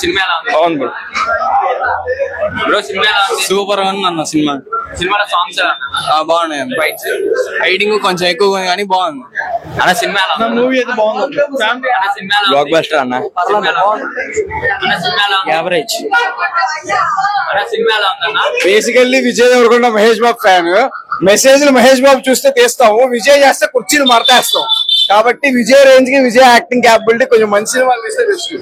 Cinema ఎలా ఉంది? బాగుంది బ్రో. బ్రో సినిమా ఎలా ఉంది? సూపర్ ఉంది అన్న సినిమా. సినిమాలో సాంగ్స్ బాగున్నాయి. ఫైటింగ్ కొంచెం ఎక్కువ కానీ బాగుంది అన్న. సినిమా ఎలా ఉంది? మూవీ అయితే బాగుంది. బ్లాక్ బస్టర్ అన్న. యావరేజ్. సినిమా ఎలా ఉందన్న? Basically Vijay Devarakonda Mahesh Babu fan. మెసేజ్లు మహేష్ బాబు చూస్తే తీస్తాము, విజయ్ చేస్తే కుర్చీలు మడతేస్తాం. కాబట్టి విజయ్ రేంజ్ కి విజయ్ యాక్టింగ్ క్యాపబిలిటీ కొంచెం మంచి సినిమాలు తీస్తే బెస్ట్.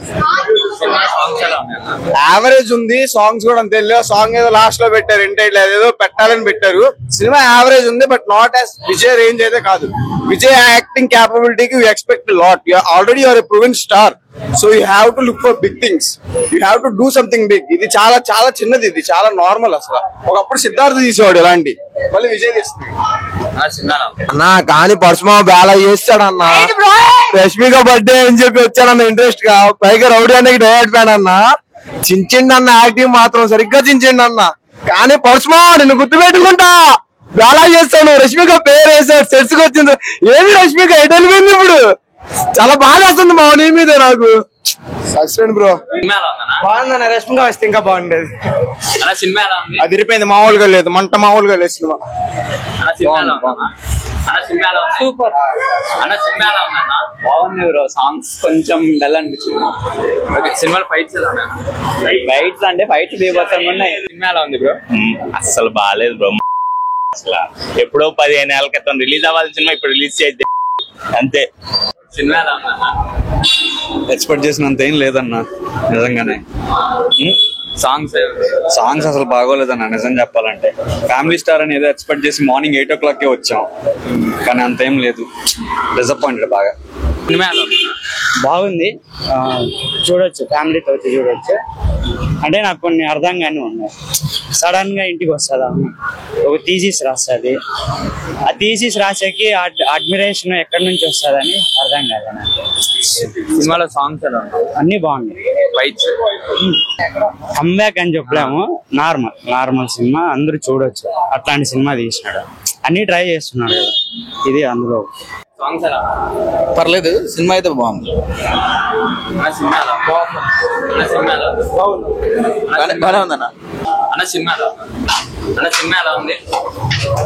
యావరేజ్ ఉంది. సాంగ్స్ కూడా అంతే. సాంగ్ ఏదో లాస్ట్ లో పెట్టారు, ఇంటైట్ ఏదో పెట్టాలని పెట్టారు. సినిమా యావరేజ్ ఉంది, but not as Vijay range అయితే కాదు. విజయ్ యాక్టింగ్ క్యాపబిలిటీకి you expect lot. Already you are a proven star. So you have to look for big things. You have to do something big. ఇది చాలా చాలా చిన్నది, ఇది చాలా నార్మల్. అసలు ఒకప్పుడు సిద్ధార్థ తీసేవాడు ఇలాంటి, మళ్ళీ విజయ్ తీస్తుంది అన్నా. కానీ పర్సమా బాగా చేస్తాడన్నా. రష్మిక బర్త్డే అని చెప్పి వచ్చాడన్న ఇంట్రెస్ట్ గా. పైగా రౌడీ అన్నకి డైరెక్ట్ ఫ్యాన్ అన్న. చించిండి అన్న యాక్టింగ్ మాత్రం సరిగ్గా చించిండి అన్న. కానీ పర్సమా నిన్ను గుర్తు పెట్టుకుంటా, బాగా చేస్తాను. రష్మిక పేరు వేసాడు, సెట్స్ కి వచ్చింది. ఏమి రష్మిక ఎటు వెళ్ళిపోయింది ఇప్పుడు? చాలా బాగా వస్తుంది మా నీ మీద నాకు. Suspend bro. బాగుందన్న. రష్మిక వస్తే ఇంకా బాగుండేది. అది ఇరిపోయింది, మామూలుగా లేదు, మంట మామూలుగా లేదు సినిమా. సూపర్ అన్న. సినిమా ఎలా ఉందన్న? బాగుంది బ్రో. సాంగ్స్ కొంచెం డల్ అనిపించింది. సినిమాలో ఫైట్స్ ఎలా ఉన్నాయి? ఫైట్స్ అంటే ఫైట్స్ బీభత్సంగా ఉన్నాయి. సినిమా ఎలా ఉంది బ్రో? అస్సలు బాగాలేదు బ్రో. అసలు ఎప్పుడో 15 ఏళ్ల క్రితం రిలీజ్ అవ్వాల్సిన సినిమా ఇప్పుడు రిలీజ్ చేద్దాం అంతే. సినిమా ఎలా ఉందన్న? ఎక్స్పెక్ట్ చేసినంత ఏం లేదన్నా నిజంగానే. సాంగ్స్ అసలు బాగోలేదన్న నిజం చెప్పాలంటే. ఫ్యామిలీ స్టార్ అని ఏదో ఎక్స్పెక్ట్ చేసి మార్నింగ్ 8 o'clock వచ్చాం, కానీ అంతేం లేదు. డిసప్పాయింటెడ్ బాగా. సినిమా ఎలా ఉంది? బాగుంది, చూడొచ్చు, ఫ్యామిలీతో వచ్చి చూడొచ్చు. అంటే నాకు కొన్ని అర్థం కానీ ఉన్నాయి. సడన్ గా ఇంటికి వస్తుందా ఒక థీసిస్ రాస్తుంది, ఆ థీసిస్ రాసేకి అడ్మిరేషన్ ఎక్కడి నుంచి వస్తుందని అర్థం కాదు నాకు. సినిమాలో సాంగ్స్ ఎలా ఉన్నాయి? అన్ని బాగున్నాయి. ఫైట్స్ కమ్బ్యాక్ అని చెప్పలేము, నార్మల్ సినిమా, అందరూ చూడొచ్చు. అట్లాంటి సినిమా తీసినాడు, అన్ని ట్రై చేస్తున్నాడు కదా, ఇది అందులో. సాంగ్స్ ఎలా పర్లేదు, సినిమా అయితే బాగుంది. సినిమా ఎలా బాగానే ఉందన్న. అన్న సినిమా ఎలా అన్న? సినిమా ఎలా ఉంది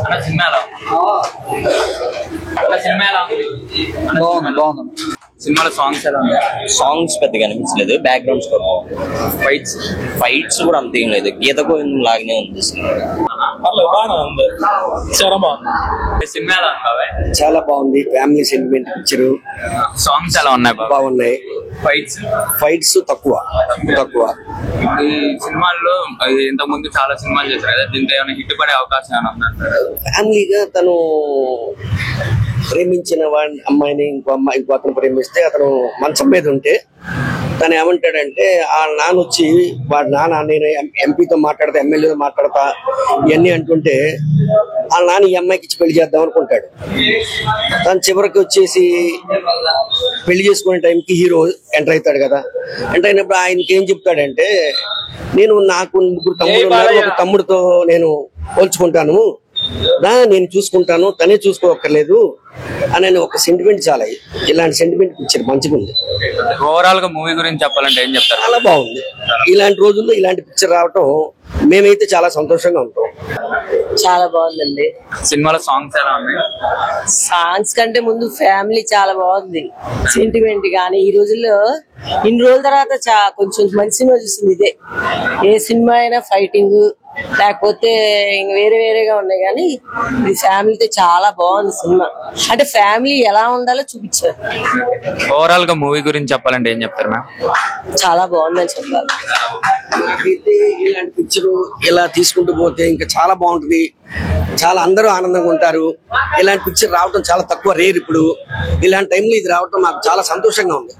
అన్న? సినిమా ఎలా అన్న? సినిమా ఎలా ఉంది? బాగుంది. సినిమాలో సాంగ్స్ ఎలా ఉన్నాయి? సాంగ్స్ పెద్దగా అనిపించలేదు. బ్యాక్గ్రౌండ్ స్కోర్ ఫైట్స్ కూడా అంత ఏం లేదు. గీత గోవిందం లాగానే ఉంది. చాలా బాగుంది. సినిమా ఎలా ఉంది? చాలా బాగుంది. Family sentiment picture. సాంగ్స్ ఎలా ఉన్నాయి? బాగున్నాయి. ఫైట్స్ తక్కువ. ఈ సినిమాల్లో ఇంతకు ముందు చాలా సినిమాలు చేశారు కదా, దీంతో ఏమైనా హిట్ పడే అవకాశం ఏమైనా ఉందంటారా? ఫ్యామిలీగా తను ప్రేమించిన అమ్మాయిని ఇంకో అతను ప్రేమిస్తే, అతను మంచం మీద ఉంటే తను ఏమంటాడంటే, ఆ నాన్న వచ్చి వాడు నాన్న నేను ఎంపీతో మాట్లాడతా, ఎమ్మెల్యేతో మాట్లాడతా ఇవన్నీ అంటుంటే, ఆ నాన్న ఈ అమ్మాయికి ఇచ్చి పెళ్లి చేద్దాం అనుకుంటాడు. తను చివరికి వచ్చేసి పెళ్లి చేసుకునే టైంకి హీరో ఎంటర్ అవుతాడు కదా. ఎంటర్ అయినప్పుడు ఆయనకి ఏం చెప్తాడంటే, నాకు 3 తమ్ముడు ఉన్నారు, ఒక తమ్ముడితో నేను పోల్చుకుంటాను, నేను చూసుకుంటాను, తనే చూసుకోక్కర్లేదు అని ఒక సెంటిమెంట్. చాలా ఇలాంటి సెంటిమెంట్ పిక్చర్ మంచిగా ఉంది. ఓవరాల్ గా మూవీ గురించి చెప్పాలంటే ఏం చెప్తారు? చాలా బాగుంది. ఇలాంటి రోజుల్లో ఇలాంటి పిక్చర్ రావటం మేమైతే చాలా సంతోషంగా ఉంటాం. చాలా బాగుందండి. సినిమాలో సాంగ్స్ ఎలా ఉన్నాయి? సాంగ్స్ కంటే ముందు ఫ్యామిలీ చాలా బాగుంది. సెంటిమెంట్ గానీ ఈ రోజుల్లో ఇన్ని రోజుల తర్వాత కొంచెం మంచి సినిమా చూసింది ఇదే. ఏ సినిమా అయినా ఫైటింగ్ లేకపోతే వేరేగా ఉన్నాయి, కానీ ఇది ఫ్యామిలీతో చాలా బాగుంది సినిమా. అంటే ఫ్యామిలీ ఎలా ఉండాలో చూపించారు. ఓవరాల్ గా మూవీ గురించి చెప్పాలంటే ఏం చెప్తారు మ్యామ్? చాలా బాగుందని చెప్పాలి. ఇలాంటి పిక్చర్ ఇలా తీసుకుంటూ పోతే ఇంకా చాలా బాగుంటుంది. చాలా అందరూ ఆనందంగా ఉంటారు. ఇలాంటి పిక్చర్ రావడం చాలా తక్కువ, రేర్. ఇప్పుడు ఇలాంటి టైంలో ఇది రావడం మాకు చాలా సంతోషంగా ఉంది.